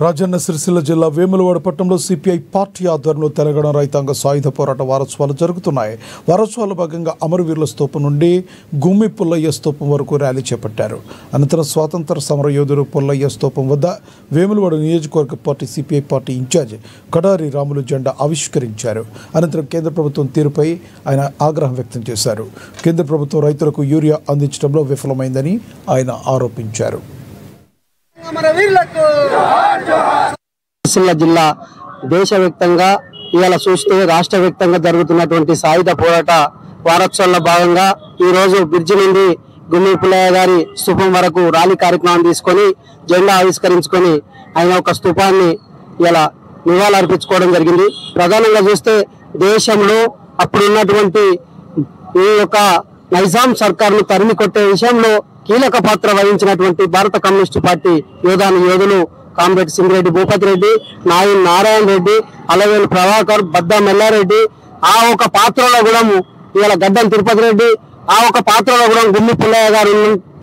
రాజన్న సిరిసిల్ల జిల్లా వేములవాడ పట్టణంలో CPI party ఆధ్వర్యంలో తెలంగాణ రైతాంగ సాయుధ పోరాట వారోత్సవాలు జరుగుతున్నాయి. వారోత్సవాల భాగంగా అమరవీరుల స్తూపం నుండి గుమ్మి పుల్లయ్య స్తూపం వరకు ర్యాలీ చేపట్టారు. అనంతరం స్వాతంత్ర సమర యోధుడు పుల్లయ్య స్తూపం వద్ద వేములవాడ నియోజకవర్గ party CPI party incharge Kadari Ramulu జెండా ఆవిష్కరించారు. అనంతరం కేంద్ర ప్రభుత్వం తీరుపై ఆయన ఆగ్రహం వ్యక్తం చేశారు. కేంద్ర ప్రభుత్వం రైతులకు యూరియా అందించడంలో విఫలమైందని ఆయన ఆరోపించారు. సిరిసిల్ల జిల్లా దేశవ్యాప్తంగా ఇవాళ చూస్తే రాష్ట్ర వ్యాప్తంగా జరుగుతున్నటువంటి సాయుధ పోరాట వారోత్సవాల్లో భాగంగా ఈ రోజు బ్రిడ్జి నుండి గుమ్మి పుల్లయ్య గారి స్తూపం వరకు ర్యాలీ కార్యక్రమం తీసుకొని జెండా ఆవిష్కరించుకొని ఆయన ఒక స్తూపాన్ని ఇలా నివాళులర్పించుకోవడం జరిగింది. ప్రధానంగా చూస్తే దేశంలో అప్పుడున్నటువంటి ఈ యొక్క నైజాం సర్కార్ను తరిమి కొట్టే విషయంలో కీలక పాత్ర వహించినటువంటి భారత కమ్యూనిస్టు పార్టీ యోధులు కామ్రేడ్ సింగిరెడ్డి భూపతి రెడ్డి, నారాయణ రెడ్డి, అలవేలు ప్రభాకర్, బద్దా మెల్లారెడ్డి, ఆ ఒక పాత్రలో కూడా ఇవాళ గడ్డం తిరుపతి రెడ్డి, ఆ ఒక పాత్రలో కూడా గుమ్మి పుల్లయ్య గారు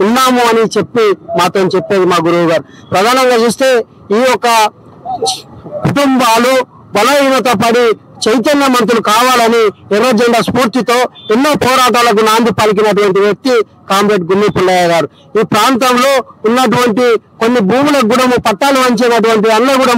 ఉన్నాము అని చెప్పి మాతో చెప్పేది మా గురువు గారు. ప్రధానంగా చూస్తే ఈ యొక్క కుటుంబాలు బలహీనత పడి చైతన్యవంతులు కావాలని ఎర్ర జెండా స్ఫూర్తితో ఎన్నో పోరాటాలకు నాంది పలికినటువంటి వ్యక్తి కామ్రేడ్ గుమ్మి పుల్లయ్య గారు. ఈ ప్రాంతంలో ఉన్నటువంటి కొన్ని భూములకు కూడా పట్టాలు వంచినటువంటి అన్న కూడా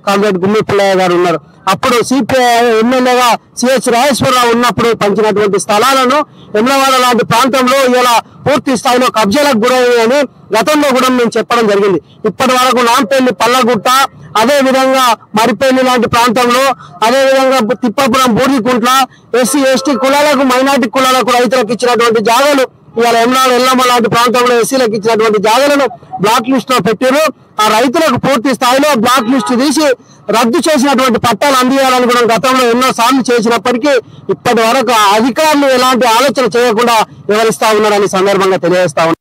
కామ్రేడ్ గుమ్మి పుల్లయ్య గారు ఉన్నారు. అప్పుడు సిపిఐ ఎమ్మెల్యేగా సిహెచ్ రాజేశ్వరరావు ఉన్నప్పుడు పంచినటువంటి స్థలాలను ఎమ్లవాడ లాంటి ప్రాంతంలో ఇలా పూర్తి స్థాయిలో కబ్జాలకు గురయ్యాయని గతంలో కూడా మేము చెప్పడం జరిగింది. ఇప్పటి వరకు నాంపల్లి, పల్లగుట్ట, అదే విధంగా మరిపల్లి లాంటి ప్రాంతంలో, అదే విధంగా తిప్పాపురం, బూర్దికుంట్ల ఎస్సీ ఎస్టీ కులాలకు, మైనార్టీ కులాలకు రైతులకు ఇచ్చినటువంటి జాగాలు ఇవాళ ఎమ్నాడు ఎల్లమ్మ లాంటి ప్రాంతంలో ఎస్సీలకు ఇచ్చినటువంటి జాగాలను బ్లాక్ లిస్ట్ లో పెట్టారు. ఆ రైతులకు పూర్తి స్థాయిలో బ్లాక్ లిస్ట్ తీసి రద్దు చేసినటువంటి పట్టాలు అందియాలని కూడా గతంలో ఎన్నో సార్లు చేసినప్పటికీ ఇప్పటి వరకు అధికారులు ఎలాంటి ఆలోచన చేయకుండా వివరిస్తా ఉన్నారని సందర్భంగా తెలియజేస్తా ఉన్నారు.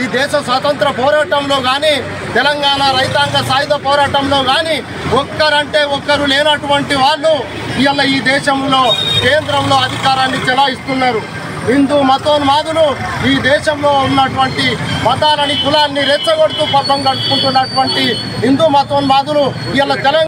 ఈ దేశ స్వాతంత్ర పోరాటంలో కానీ, తెలంగాణ రైతాంగ సాయుధ పోరాటంలో కానీ ఒక్కరంటే ఒక్కరు లేనటువంటి వాళ్ళు ఇవాళ ఈ దేశంలో కేంద్రంలో అధికారాన్ని చెలాయిస్తున్నారు. హిందూ మతోన్మాదులు ఈ దేశంలో ఉన్నటువంటి మతాలని, కులాన్ని రెచ్చగొడుతూ పబ్బం గడుపుకుంటున్నటువంటి హిందూ మతోన్మాదులు ఇవాళ తెలంగాణ